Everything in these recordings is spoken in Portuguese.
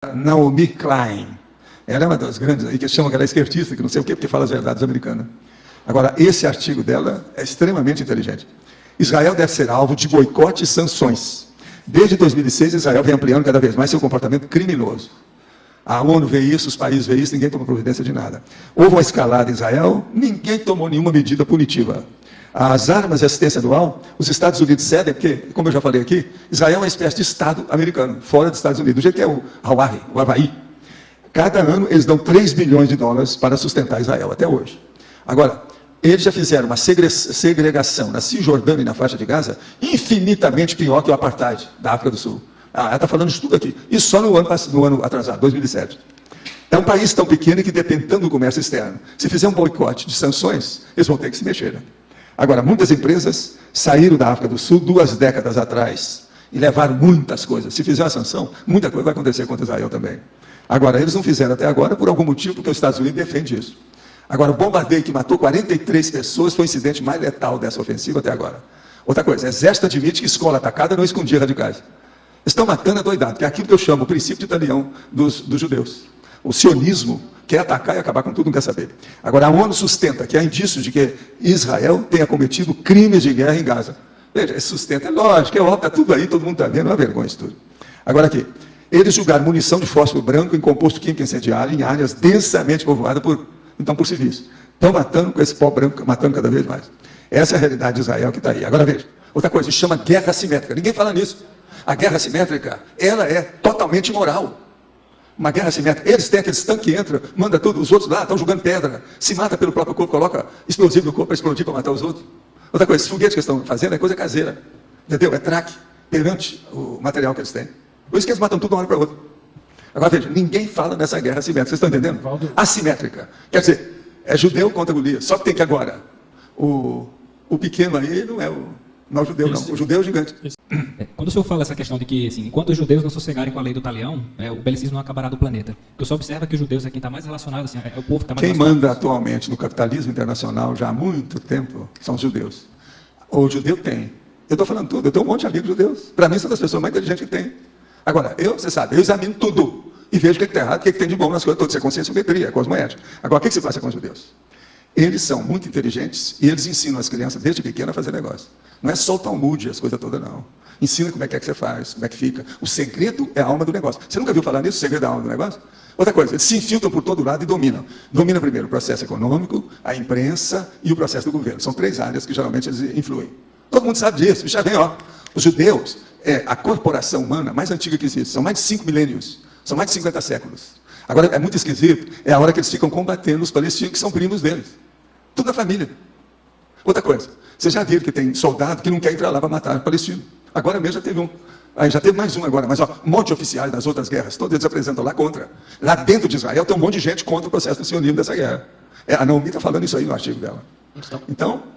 Naomi Klein. Ela é uma das grandes, aí que chamam que ela é esquerdista, que não sei o quê, porque fala as verdades americanas. Agora, esse artigo dela é extremamente inteligente. Israel deve ser alvo de boicote e sanções. Desde 2006, Israel vem ampliando cada vez mais seu comportamento criminoso. A ONU vê isso, os países vê isso, ninguém toma providência de nada. Houve uma escalada em Israel, ninguém tomou nenhuma medida punitiva. As armas de assistência dual, os Estados Unidos cedem, porque, como eu já falei aqui, Israel é uma espécie de Estado americano, fora dos Estados Unidos, do jeito que é o Havaí. Cada ano eles dão 3 bilhões de dólares para sustentar Israel, até hoje. Agora, eles já fizeram uma segregação na Cisjordânia e na faixa de Gaza infinitamente pior que o apartheid da África do Sul. Ela está falando isso tudo aqui. Isso só no ano atrasado, 2007. É um país tão pequeno que depende tanto do comércio externo. Se fizer um boicote de sanções, eles vão ter que se mexer. Né? Agora, muitas empresas saíram da África do Sul 2 décadas atrás e levaram muitas coisas. Se fizer uma sanção, muita coisa vai acontecer contra Israel também. Agora, eles não fizeram até agora por algum motivo, porque os Estados Unidos defendem isso. Agora, o bombardeio que matou 43 pessoas foi o incidente mais letal dessa ofensiva até agora. Outra coisa, o exército admite que escola atacada não escondia radicais. Eles estão matando a doidado, que é aquilo que eu chamo o princípio de Italião dos judeus. O sionismo quer atacar e acabar com tudo, não quer saber. Agora, a ONU sustenta que há indícios de que Israel tenha cometido crimes de guerra em Gaza. Veja, esse sustenta, é lógico, é óbvio, está tudo aí, todo mundo está vendo, é uma vergonha isso tudo. Agora aqui, eles julgaram munição de fósforo branco em composto químico incendiário em áreas densamente povoadas por civis. Estão matando com esse pó branco, matando cada vez mais. Essa é a realidade de Israel que está aí. Agora veja, outra coisa, isso chama guerra assimétrica. Ninguém fala nisso. A guerra assimétrica, ela é totalmente imoral. Uma guerra assimétrica. Eles têm aqueles tanques que entram, manda tudo, os outros lá estão jogando pedra, se mata pelo próprio corpo, coloca explosivo no corpo para explodir, para matar os outros. Outra coisa, esses foguetes que eles estão fazendo é coisa caseira. Entendeu? É traque perante o material que eles têm. Por isso que eles matam tudo de uma hora para outra. Agora veja, ninguém fala nessa guerra assimétrica. Vocês estão entendendo? Assimétrica. Quer dizer, é judeu contra Golias. Só que tem que agora, o pequeno aí não é o judeu, não. O judeu é o gigante. Quando o senhor fala essa questão de que, assim, enquanto os judeus não sossegarem com a lei do talião, o belicismo não acabará do planeta. Porque o senhor observa que os judeus aqui estão mais relacionados, assim, é o povo que está mais Quem relacionado. manda atualmente no capitalismo internacional já há muito tempo são os judeus. O judeu tem. Eu estou falando tudo, eu tenho um monte de amigos judeus. Para mim, são das pessoas mais inteligentes que tem. Agora, você sabe, eu examino tudo e vejo o que está errado, o que tem de bom nas coisas todas. Isso é consciência metria, é cosmoética. Agora, o que se passa com os judeus? Eles são muito inteligentes e eles ensinam as crianças desde pequena a fazer negócio. Não é só o Talmud, as coisas todas, não. Ensina como é que você faz, como é que fica. O segredo é a alma do negócio. Você nunca viu falar nisso? O segredo é a alma do negócio? Outra coisa, eles se infiltram por todo lado e dominam. Dominam primeiro o processo econômico, a imprensa e o processo do governo. São 3 áreas que geralmente eles influem. Todo mundo sabe disso. Já vem, ó. Os judeus é a corporação humana mais antiga que existe. São mais de 5 milênios. São mais de 50 séculos. Agora, é muito esquisito. É a hora que eles ficam combatendo os palestinos, que são primos deles. Tudo da família. Outra coisa, vocês já viram que tem soldado que não quer entrar lá para matar o palestino. Agora mesmo já teve um. Aí já teve mais um agora, mas ó, um monte de oficiais das outras guerras, todos eles apresentam lá contra. Lá dentro de Israel tem um monte de gente contra o processo do sionismo dessa guerra. A Naomi está falando isso aí no artigo dela. Eles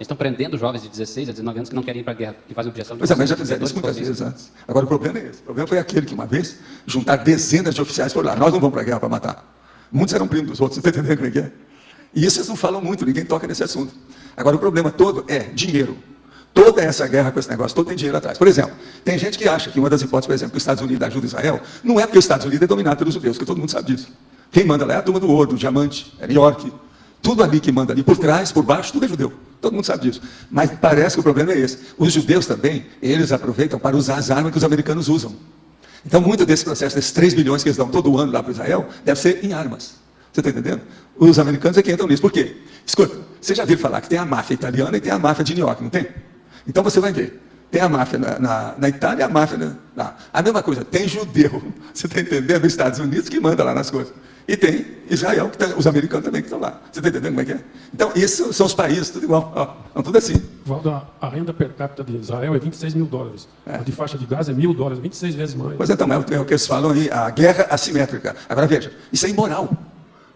estão prendendo jovens de 16 a 19 anos que não querem ir para a guerra, que fazem objeção de Pois é, mas já fizeram isso muitas vezes antes. Agora o problema é esse. O problema foi aquele que uma vez juntar dezenas de oficiais foram lá. Nós não vamos para a guerra para matar. Muitos eram primos dos outros, você está entendendo como é que é? E isso eles não falam muito, ninguém toca nesse assunto. Agora o problema todo é dinheiro. Toda essa guerra com esse negócio, todo tem dinheiro atrás. Por exemplo, tem gente que acha que uma das hipóteses, por exemplo, que os Estados Unidos ajudam Israel, não é porque os Estados Unidos é dominado pelos judeus, porque todo mundo sabe disso. Quem manda lá é a turma do ouro, do diamante, é New York. Tudo ali que manda ali, por trás, por baixo, tudo é judeu. Todo mundo sabe disso. Mas parece que o problema é esse. Os judeus também, eles aproveitam para usar as armas que os americanos usam. Então, muito desse processo, desses 3 bilhões que eles dão todo ano lá para Israel, deve ser em armas. Você está entendendo? Os americanos é que entram nisso. Por quê? Escuta, você já viu falar que tem a máfia italiana e tem a máfia de New York, não tem? Então você vai ver. Tem a máfia na Itália e a máfia lá. A mesma coisa, tem judeu, você está entendendo? Nos Estados Unidos que manda lá nas coisas. E tem Israel, os americanos também que estão lá. Você está entendendo como é que é? Então, esses são os países, tudo igual. Ó, tudo assim. Valdo, a renda per capita de Israel é 26 mil dólares. A de faixa de Gaza é $1.000, 26 vezes mais. Pois então, é o que eles falam aí, a guerra assimétrica. Agora veja, isso é imoral.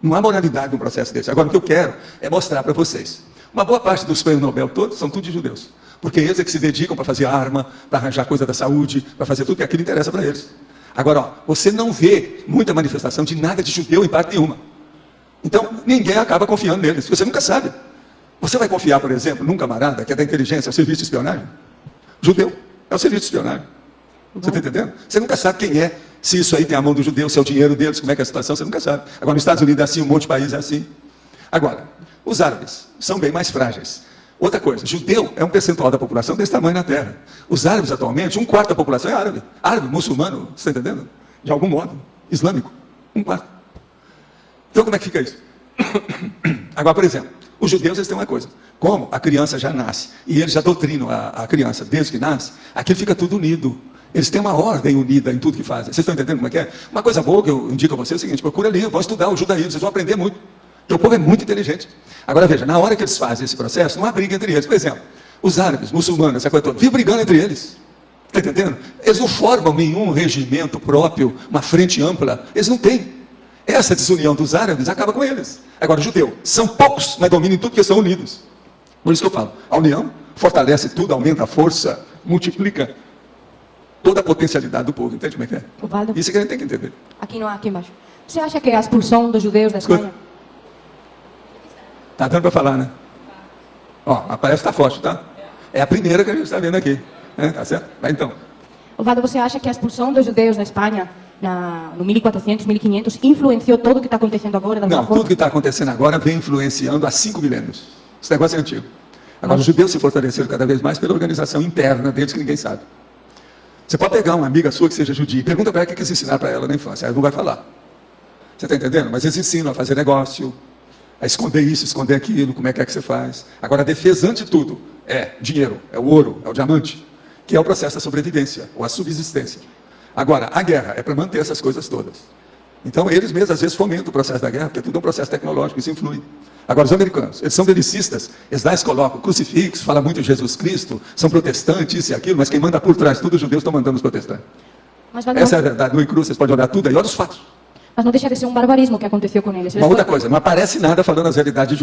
Não há moralidade num processo desse. Agora, o que eu quero é mostrar para vocês. Uma boa parte dos prêmios Nobel todos são tudo de judeus. Porque eles é que se dedicam para fazer arma, para arranjar coisa da saúde, para fazer tudo que aquilo interessa para eles. Agora, ó, você não vê muita manifestação de nada de judeu em parte nenhuma. Então, ninguém acaba confiando neles. Você nunca sabe. Você vai confiar, por exemplo, num camarada que é da inteligência, é o serviço de espionagem? Judeu, é o serviço de espionagem. Você está entendendo? Você nunca sabe quem é Se isso aí tem a mão do judeu, se é o dinheiro deles, como é que é a situação, você nunca sabe. Agora, nos Estados Unidos é assim, um monte de países é assim. Agora, os árabes são bem mais frágeis. Outra coisa, judeu é um percentual da população desse tamanho na Terra. Os árabes, atualmente, 1/4 da população é árabe. Árabe, muçulmano, você está entendendo? De algum modo, islâmico, 1/4. Então, como é que fica isso? Agora, por exemplo, os judeus eles têm uma coisa. Como a criança já nasce, e eles já doutrinam a criança desde que nasce, aquilo fica tudo unido. Eles têm uma ordem unida em tudo que fazem. Vocês estão entendendo como é que é? Uma coisa boa que eu indico a vocês é o seguinte: procura livro, vão estudar o judaísmo, vocês vão aprender muito. Porque o povo é muito inteligente. Agora veja, na hora que eles fazem esse processo, não há briga entre eles. Por exemplo, os árabes, muçulmanos, essa coisa toda, vivem brigando entre eles. Está entendendo? Eles não formam nenhum regimento próprio, uma frente ampla. Eles não têm. Essa desunião dos árabes acaba com eles. Agora, o judeu, são poucos, mas dominam tudo porque são unidos. Por isso que eu falo, a união fortalece tudo, aumenta a força, multiplica toda a potencialidade do povo. Entende como é que é? Osvaldo, Isso é que a gente tem que entender. aqui embaixo. Você acha que a expulsão dos judeus da Espanha... Tá dando para falar, né? Ó, aparece que está forte, tá? É a primeira que a gente está vendo aqui. Né? Tá certo? Vai então. Osvaldo, você acha que a expulsão dos judeus da Espanha, no 1400, 1500, influenciou tudo o que está acontecendo agora? Não, tudo que está acontecendo agora vem influenciando há 5 milênios. Esse negócio é antigo. Agora, os judeus se fortaleceram cada vez mais pela organização interna deles que ninguém sabe. Você pode pegar uma amiga sua que seja judia e pergunta para ela o que eles ensinaram para ela na infância. Ela não vai falar. Você está entendendo? Mas eles ensinam a fazer negócio, a esconder isso, esconder aquilo, como é que você faz. Agora, a defesa, antes de tudo, é dinheiro, é o ouro, é o diamante, que é o processo da sobrevivência, ou a subsistência. Agora, a guerra é para manter essas coisas todas. Então, eles mesmos, às vezes, fomentam o processo da guerra, porque tudo é um processo tecnológico, isso influi. Agora, os americanos, eles são belicistas, eles lá colocam crucifixo, falam muito de Jesus Cristo, são protestantes, isso e aquilo, mas quem manda por trás, tudo os judeus estão mandando os protestantes. Mas, Essa é a verdade, no cru, vocês podem olhar tudo aí, olha os fatos. mas não deixa de ser um barbarismo que aconteceu com eles. Uma outra coisa, não aparece nada falando as realidades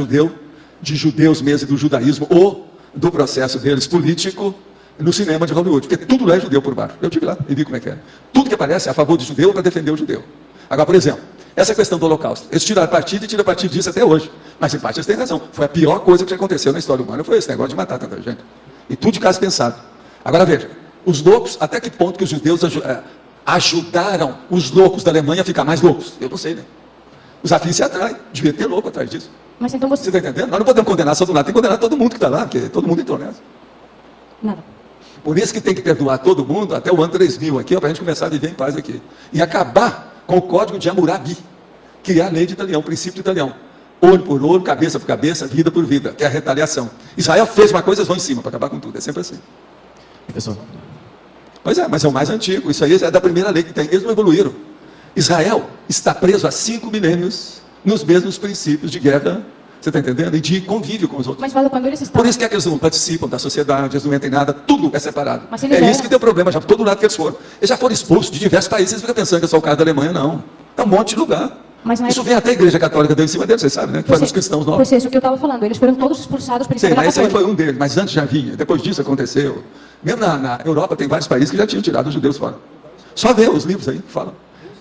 de judeus mesmo, do judaísmo, ou do processo deles político, no cinema de Hollywood, porque tudo lá é judeu por baixo. Eu estive lá e vi como é que é. Tudo que aparece é a favor do judeu para defender o judeu. Agora, por exemplo, essa questão do Holocausto. Eles tiraram partido e tiram partido disso até hoje. Mas, em parte, eles têm razão. Foi a pior coisa que já aconteceu na história humana, foi esse negócio de matar tanta gente. E tudo de caso pensado. Agora, veja, os loucos, até que ponto que os judeus ajudaram os loucos da Alemanha a ficar mais loucos? Eu não sei, né? Os afins se atraem. Devia ter louco atrás disso. Mas então você... Você está entendendo? Nós não podemos condenar só do lado, tem que condenar todo mundo que está lá, porque todo mundo entrou nessa. Nada. Por isso que tem que perdoar todo mundo até o ano 3000 aqui, para a gente começar a viver em paz aqui. E acabar com o código de Hammurabi, que é a lei de Italião, o princípio de Italião. Olho por olho, cabeça por cabeça, vida por vida, que é a retaliação. Israel fez uma coisa, eles vão em cima para acabar com tudo. É sempre assim. Professor. Pois é, mas é o mais antigo. Isso aí é da primeira lei que tem. Eles não evoluíram. Israel está preso há 5 milênios nos mesmos princípios de guerra, você está entendendo? E de convívio com os outros. Mas, Valdo, quando eles estavam... Por isso que é que eles não participam da sociedade, eles não entram em nada, tudo é separado. Mas eles É já isso que eram. tem o problema, já por todo lado que eles foram. Eles já foram expulsos de diversos países, vocês ficam pensando que é só o caso da Alemanha, não. É um monte de lugar. Mas na Isso época- vem até a Igreja Católica deu em cima deles, vocês sabem, né? Que foi nos cristãos novos. Pois é, isso que eu estava falando. Eles foram todos expulsados pela Sim, Igreja mas esse aí Católica. foi um deles, mas antes já vinha. Depois disso aconteceu. Mesmo na Europa tem vários países que já tinham tirado os judeus fora. Só vê os livros aí que falam.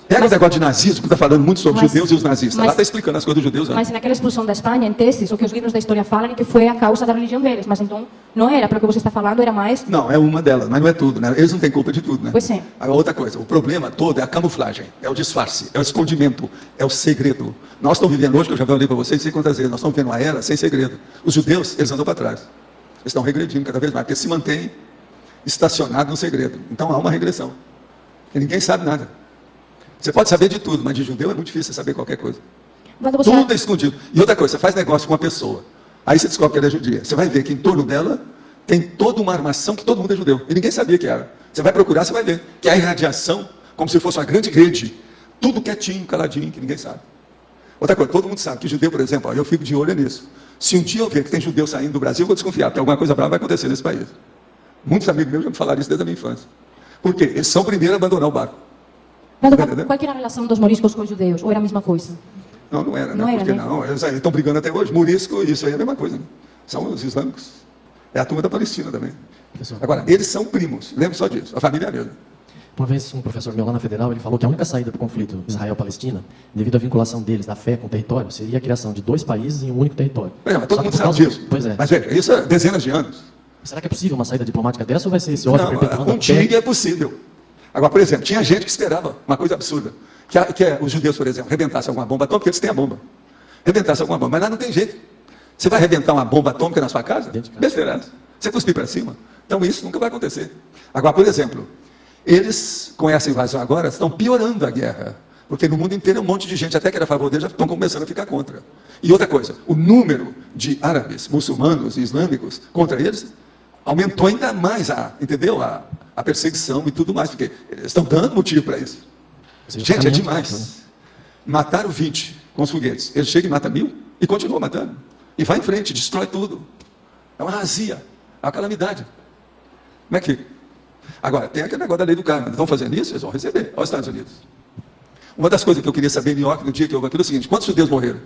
Pega o negócio de nazismo, que está falando muito sobre Mas- judeus e os nazistas. mas- Lá está explicando as coisas dos judeus. Né? Mas naquela expulsão da Espanha, em teses, o que os livros da história falam é que foi a causa da religião deles. Mas então, não era, pelo que você está falando, era mais... Não, é uma delas, mas não é tudo, né? Eles não têm culpa de tudo, né? Pois sim. A outra coisa, o problema todo é a camuflagem, é o disfarce, é o escondimento, é o segredo. Nós estamos vivendo hoje, que eu já falei para vocês, não sei quantas vezes, nós estamos vivendo uma era sem segredo. Os judeus, eles andam para trás. Eles estão regredindo cada vez mais, porque se mantêm estacionados no segredo. Então há uma regressão. E ninguém sabe nada. Você pode saber de tudo, mas de judeu é muito difícil você saber qualquer coisa. Valdo, você... Tudo é escondido. E outra coisa, você faz negócio com uma pessoa, aí você descobre que ela é judia. Você vai ver que em torno dela tem toda uma armação que todo mundo é judeu. E ninguém sabia que era. Você vai procurar, você vai ver. Que é a irradiação, como se fosse uma grande rede. Tudo quietinho, caladinho, que ninguém sabe. Outra coisa, todo mundo sabe que judeu, por exemplo, ó, eu fico de olho nisso. Se um dia eu ver que tem judeu saindo do Brasil, eu vou desconfiar, porque alguma coisa brava vai acontecer nesse país. Muitos amigos meus já me falaram isso desde a minha infância. Por quê? Eles são o primeiro a abandonar o barco. Valdo, Tá entendendo? qual que era a relação dos moriscos com os judeus? Ou era a mesma coisa? Não, não era, né? Não era, Porque né? não, eles aí estão brigando até hoje. Morisco, isso aí é a mesma coisa. Né? São os islâmicos. É a turma da Palestina também. Professor. Agora, eles são primos. Lembre só disso. A família é a mesma. Uma vez um professor meu lá na Federal, ele falou que a única saída para o conflito Israel-Palestina, devido à vinculação deles da fé com o território, seria a criação de 2 países em um único território. Mas todo Só que mundo por sabe causa- disso. Pois é. Mas veja, isso é dezenas de anos. Será que é possível uma saída diplomática dessa ou vai ser esse ódio Não, perpetuando um dia é possível. Agora, por exemplo, tinha gente que esperava uma coisa absurda. Os judeus, por exemplo, rebentassem alguma bomba atômica, porque eles têm a bomba. Rebentassem alguma bomba, mas lá não tem jeito. Você vai arrebentar uma bomba atômica na sua casa? Besteira. Você cuspir para cima? Então isso nunca vai acontecer. Agora, por exemplo, eles, com essa invasão agora, estão piorando a guerra. Porque no mundo inteiro um monte de gente, até que era a favor deles, já estão começando a ficar contra. E outra coisa, o número de árabes, muçulmanos e islâmicos contra eles aumentou ainda mais entendeu? A perseguição e tudo mais, porque eles estão dando motivo para isso. Gente, é demais. Mataram 20 com os foguetes. Eles chegam e matam 1000 e continuam matando. E vai em frente, destrói tudo. É uma razia, é uma calamidade. Como é que fica? Agora, tem aquele negócio da lei do karma. Estão fazendo isso? Eles vão receber. Olha os Estados Unidos. Uma das coisas que eu queria saber em New York no dia que houve aquilo é o seguinte: quantos judeus morreram?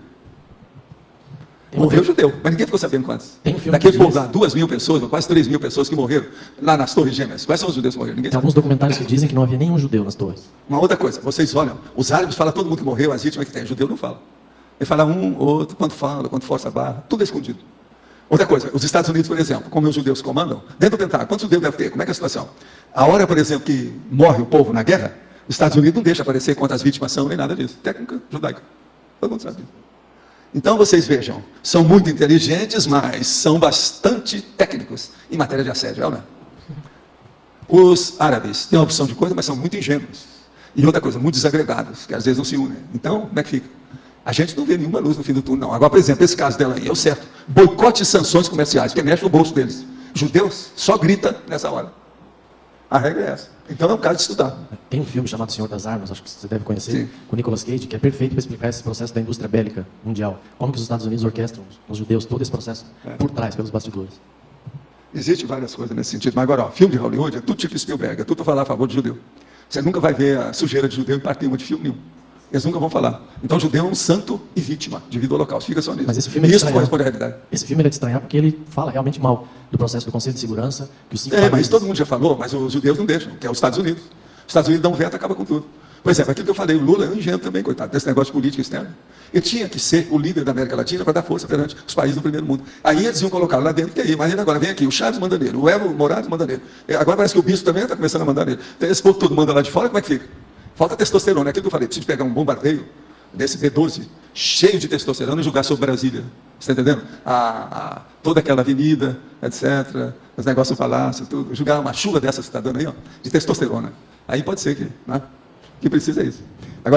Morreu judeu, mas ninguém ficou sabendo quantos. Daquele povo lá, 2.000 pessoas, quase 3.000 pessoas que morreram lá nas Torres Gêmeas. Quais são os judeus que morreram? Ninguém Tem alguns documentários que dizem que não havia nenhum judeu nas torres. Uma outra coisa, vocês olham, os árabes falam todo mundo que morreu, as vítimas que tem, judeu não fala. Ele fala um, outro, quando fala, quando força a barra, tudo é escondido. Outra coisa, os Estados Unidos, por exemplo, como os judeus comandam, dentro do Pentágono, quantos judeus deve ter? Como é que é a situação? A hora, por exemplo, que morre o povo na guerra, os Estados Unidos não deixa aparecer quantas vítimas são, nem nada disso. Técnica judaica. Todo mundo sabe disso. Então vocês vejam, são muito inteligentes, mas são bastante técnicos em matéria de assédio, não é? Os árabes têm uma opção de coisa, mas são muito ingênuos. E outra coisa, muito desagregados, que às vezes não se unem. Então, como é que fica? A gente não vê nenhuma luz no fim do túnel, não. Agora, por exemplo, esse caso dela aí, é o certo. Boicote e sanções comerciais, porque mexe no bolso deles. Judeus só grita nessa hora. A regra é essa. Então é um caso de estudar. Tem um filme chamado Senhor das Armas, acho que você deve conhecer, Sim. com Nicolas Cage, que é perfeito para explicar esse processo da indústria bélica mundial. Como que os Estados Unidos orquestram os judeus, todo esse processo por trás, pelos bastidores. Existem várias coisas nesse sentido. Mas agora, ó, filme de Hollywood é tudo tipo Spielberg, é tudo para falar a favor de judeu. Você nunca vai ver a sujeira de judeu em parte nenhuma de filme nenhum. Eles nunca vão falar. Então, judeu é um santo e vítima devido ao Holocausto. Fica só nisso. Mas esse filme é de isso estranhar. corresponde à realidade. Esse filme é de estranhar porque ele fala realmente mal do processo do Conselho de Segurança, que os 5 Mas países... todo mundo já falou, mas os judeus não deixam, que é os Estados Unidos. Os Estados Unidos dão um veto e acaba com tudo. Por exemplo, aquilo que eu falei, o Lula é um ingênuo também, coitado, desse negócio de política externa. Ele tinha que ser o líder da América Latina para dar força perante os países do primeiro mundo. Aí eles iam colocar lá dentro, que aí, mas ele agora vem aqui, o Chaves manda nele, o Evo Morales manda nele. Agora parece que o bispo também está começando a mandar nele. Então, esse povo todo manda lá de fora, como é que fica? Falta testosterona, é aquilo que eu falei, preciso pegar um bombardeio desse B-12, cheio de testosterona e jogar sobre Brasília. Você está entendendo? Toda aquela avenida, etc., os negócios do palácio, tudo. Jogar uma chuva dessa que você está dando aí, ó, de testosterona. Aí pode ser que precisa isso. Agora,